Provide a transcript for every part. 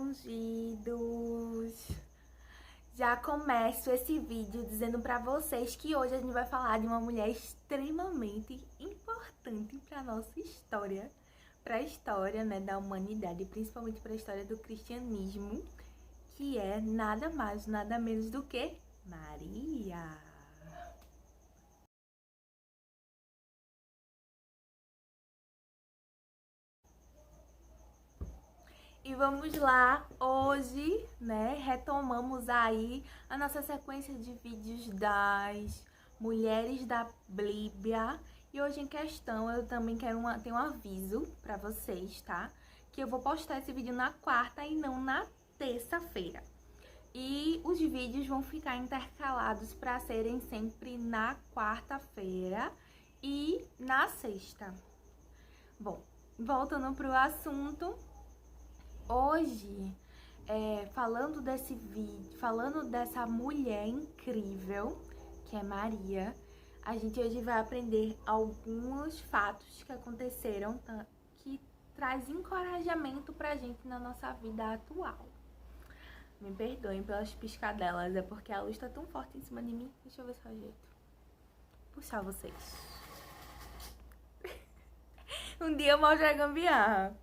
ungidos! Já começo esse vídeo dizendo pra vocês que hoje a gente vai falar de uma mulher extremamente importante pra nossa história, pra história, né, da humanidade, principalmente pra história do cristianismo, que é nada mais, nada menos do que Maria. E vamos lá, hoje, né, retomamos aí a nossa sequência de vídeos das mulheres da Bíblia. E hoje em questão eu também tenho um aviso pra vocês, tá? Que eu vou postar esse vídeo na quarta e não na terça-feira. E os vídeos vão ficar intercalados para serem sempre na quarta-feira e na sexta. Bom, voltando pro assunto. Hoje, falando desse vídeo, falando dessa mulher incrível, que é Maria, a gente hoje vai aprender alguns fatos que aconteceram, que traz encorajamento pra gente na nossa vida atual. Me perdoem pelas piscadelas, é porque a luz tá tão forte em cima de mim. Deixa eu ver se eu ajeito. Puxar vocês. Um dia eu mostro a gambiarra.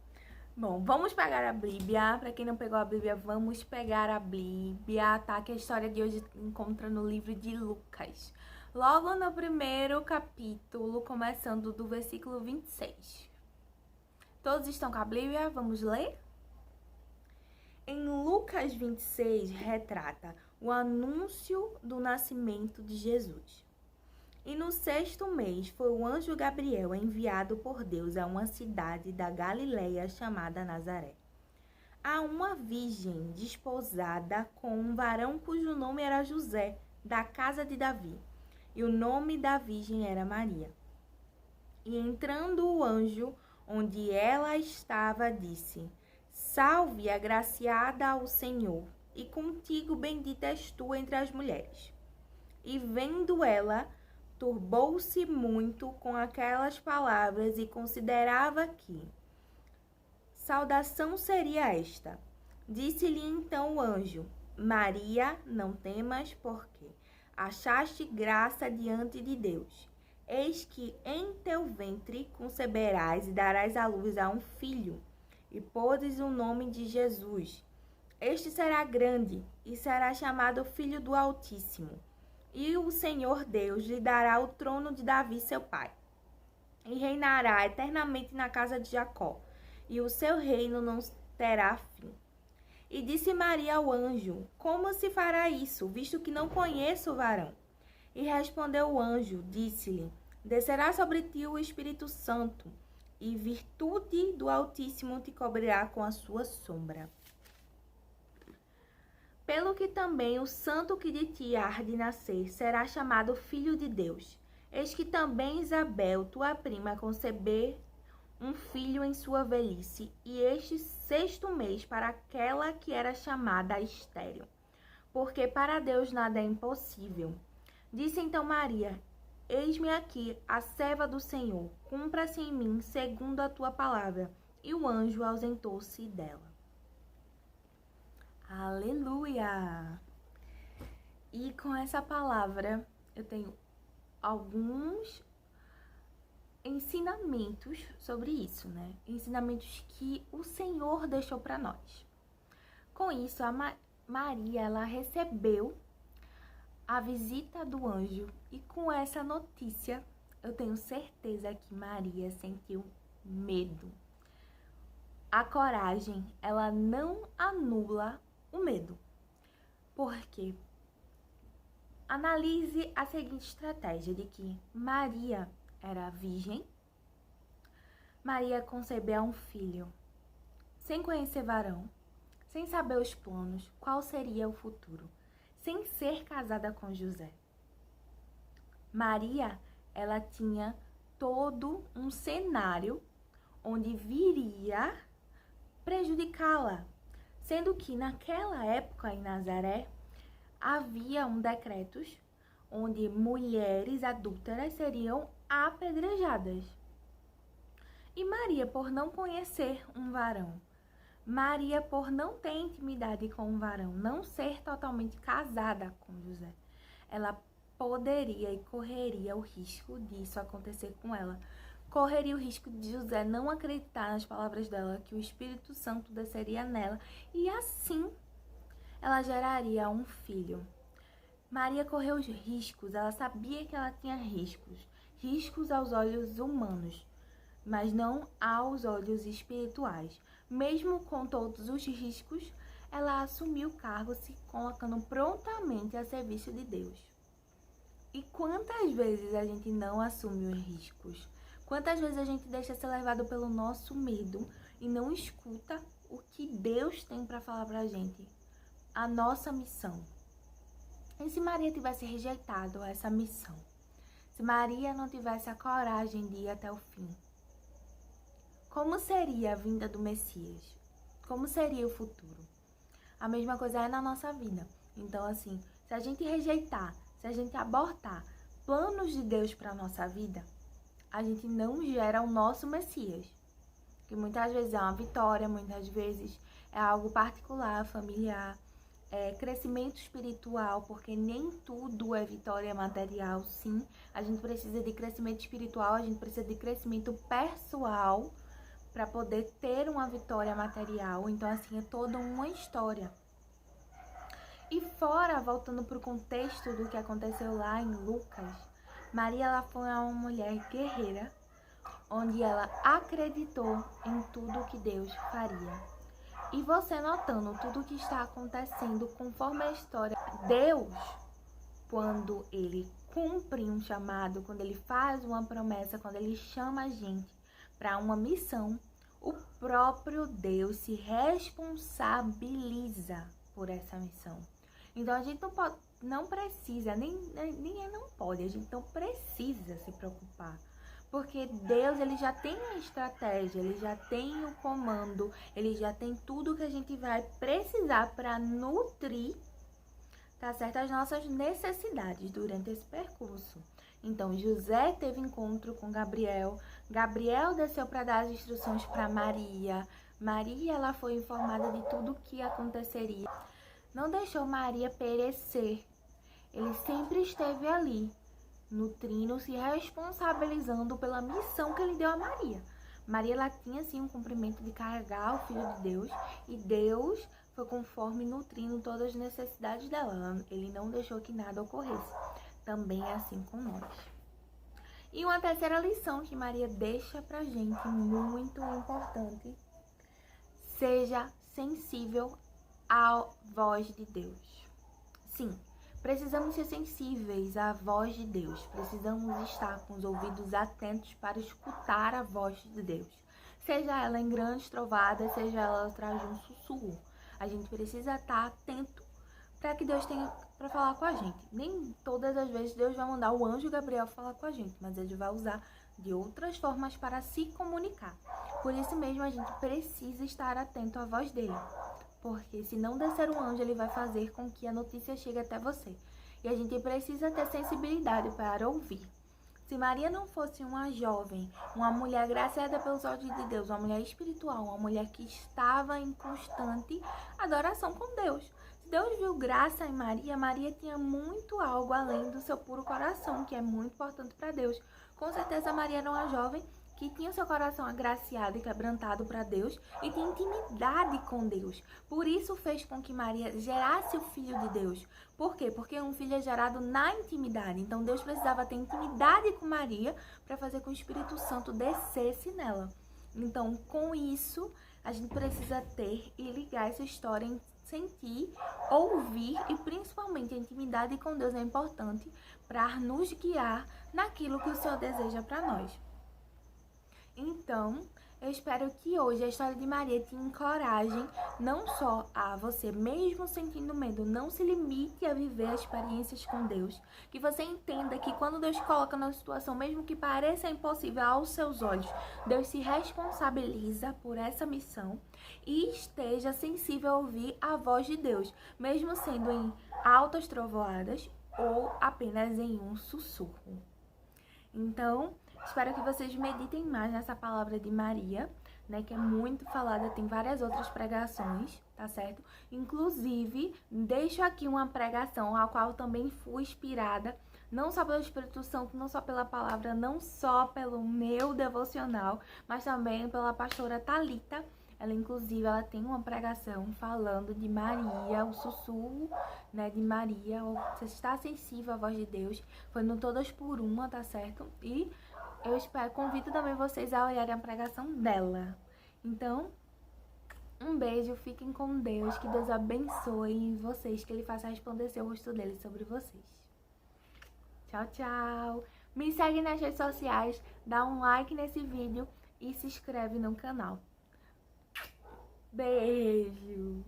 Bom, vamos pegar a Bíblia. Para quem não pegou a Bíblia, vamos pegar a Bíblia, tá? Que a história de hoje encontra no livro de Lucas. Logo no primeiro capítulo, começando do versículo 26. Todos estão com a Bíblia? Vamos ler? Em Lucas 26, retrata o anúncio do nascimento de Jesus. E no 6º mês foi o anjo Gabriel enviado por Deus a uma cidade da Galileia chamada Nazaré, a uma virgem desposada com um varão cujo nome era José, da casa de Davi, e o nome da virgem era Maria. E entrando o anjo, onde ela estava, disse: Salve, agraciada ao Senhor, e contigo bendita és tu entre as mulheres. E vendo ela, turbou-se muito com aquelas palavras e considerava que saudação seria esta. Disse-lhe então o anjo: Maria, não temas, porque achaste graça diante de Deus. Eis que em teu ventre conceberás e darás à luz a um filho, e podes o nome de Jesus. Este será grande e será chamado Filho do Altíssimo. E o Senhor Deus lhe dará o trono de Davi, seu pai, e reinará eternamente na casa de Jacó, e o seu reino não terá fim. E disse Maria ao anjo: Como se fará isso, visto que não conheço o varão? E respondeu o anjo, disse-lhe: Descerá sobre ti o Espírito Santo, e virtude do Altíssimo te cobrirá com a sua sombra. Pelo que também o santo que de ti há de nascer será chamado Filho de Deus. Eis que também Isabel, tua prima, conceber um filho em sua velhice, e este 6º mês para aquela que era chamada estéril, porque para Deus nada é impossível. Disse então Maria: Eis-me aqui, a serva do Senhor, cumpra-se em mim segundo a tua palavra. E o anjo ausentou-se dela. Aleluia! E com essa palavra eu tenho alguns ensinamentos sobre isso, né? Ensinamentos que o Senhor deixou para nós. Com isso, a Maria, ela recebeu a visita do anjo, e com essa notícia eu tenho certeza que Maria sentiu medo. A coragem, ela não anula o medo. Porque analise a seguinte estratégia de que Maria era virgem, Maria concebeu um filho, sem conhecer varão, sem saber os planos, qual seria o futuro, sem ser casada com José. Maria, ela tinha todo um cenário onde viria prejudicá-la, sendo que naquela época em Nazaré havia decretos onde mulheres adúlteras seriam apedrejadas. E Maria, por não conhecer um varão, Maria, por não ter intimidade com o varão, não ser totalmente casada com José, ela poderia e correria o risco disso acontecer com ela. Correria o risco de José não acreditar nas palavras dela, que o Espírito Santo desceria nela e assim ela geraria um filho. Maria correu os riscos, ela sabia que ela tinha riscos, riscos aos olhos humanos, mas não aos olhos espirituais. Mesmo com todos os riscos, ela assumiu o cargo, se colocando prontamente a serviço de Deus. E quantas vezes a gente não assume os riscos? Quantas vezes a gente deixa ser levado pelo nosso medo e não escuta o que Deus tem para falar pra gente? A nossa missão. E se Maria tivesse rejeitado essa missão? Se Maria não tivesse a coragem de ir até o fim? Como seria a vinda do Messias? Como seria o futuro? A mesma coisa é na nossa vida. Então, assim, se a gente rejeitar, se a gente abortar planos de Deus para a nossa vida, a gente não gera o nosso Messias. Que muitas vezes é uma vitória, muitas vezes é algo particular, familiar, é crescimento espiritual, porque nem tudo é vitória material, sim. A gente precisa de crescimento espiritual, a gente precisa de crescimento pessoal para poder ter uma vitória material. Então, assim, é toda uma história. E fora, voltando para o contexto do que aconteceu lá em Lucas, Maria, ela foi uma mulher guerreira, onde ela acreditou em tudo que Deus faria. E você notando tudo o que está acontecendo conforme a história, Deus, quando Ele cumpre um chamado, quando Ele faz uma promessa, quando Ele chama a gente para uma missão, o próprio Deus se responsabiliza por essa missão. Então a gente não precisa, a gente não precisa se preocupar. Porque Deus, Ele já tem a estratégia, Ele já tem o comando, Ele já tem tudo que a gente vai precisar para nutrir, tá certo? As nossas necessidades durante esse percurso. Então, José teve encontro com Gabriel, Gabriel desceu para dar as instruções para Maria, Maria, ela foi informada de tudo o que aconteceria. Não deixou Maria perecer, ele sempre esteve ali, nutrindo, se responsabilizando pela missão que ele deu a Maria. Maria, ela tinha sim um cumprimento de carregar o Filho de Deus, e Deus foi conforme nutrindo todas as necessidades dela. Ele não deixou que nada ocorresse. Também é assim com nós. E uma terceira lição que Maria deixa pra gente, muito importante: seja sensível à voz de Deus. Sim, precisamos ser sensíveis à voz de Deus. Precisamos estar com os ouvidos atentos para escutar a voz de Deus. Seja ela em grandes trovadas, seja ela atrás de um sussurro. A gente precisa estar atento para que Deus tenha para falar com a gente. Nem todas as vezes Deus vai mandar o anjo Gabriel falar com a gente, mas Ele vai usar de outras formas para se comunicar. Por isso mesmo a gente precisa estar atento à voz dele. Porque se não descer um anjo, ele vai fazer com que a notícia chegue até você. E a gente precisa ter sensibilidade para ouvir. Se Maria não fosse uma jovem, uma mulher agraciada pelos olhos de Deus, uma mulher espiritual, uma mulher que estava em constante adoração com Deus. Se Deus viu graça em Maria, Maria tinha muito algo além do seu puro coração, que é muito importante para Deus. Com certeza Maria era uma jovem que tinha seu coração agraciado e quebrantado para Deus e tinha intimidade com Deus. Por isso fez com que Maria gerasse o Filho de Deus. Por quê? Porque um filho é gerado na intimidade. Então Deus precisava ter intimidade com Maria para fazer com que o Espírito Santo descesse nela. Então, com isso, a gente precisa ter e ligar essa história em sentir, ouvir, e principalmente a intimidade com Deus é importante para nos guiar naquilo que o Senhor deseja para nós. Então, eu espero que hoje a história de Maria te encoraje não só a você, mesmo sentindo medo, não se limite a viver experiências com Deus. Que você entenda que quando Deus coloca na situação, mesmo que pareça impossível aos seus olhos, Deus se responsabiliza por essa missão e esteja sensível a ouvir a voz de Deus, mesmo sendo em altas trovoadas ou apenas em um sussurro. Então, espero que vocês meditem mais nessa palavra de Maria, né, que é muito falada, tem várias outras pregações, tá certo? Inclusive, deixo aqui uma pregação a qual também fui inspirada, não só pelo Espírito Santo, não só pela palavra, não só pelo meu devocional, mas também pela pastora Thalita. Ela, inclusive, ela tem uma pregação falando de Maria, o sussurro, né, de Maria, você está sensível à voz de Deus, foi no Todas por Uma, tá certo? E eu convido também vocês a olharem a pregação dela. Então, um beijo, fiquem com Deus, que Deus abençoe vocês, que Ele faça resplandecer o rosto dele sobre vocês. Tchau, tchau! Me segue nas redes sociais, dá um like nesse vídeo e se inscreve no canal. Beijo!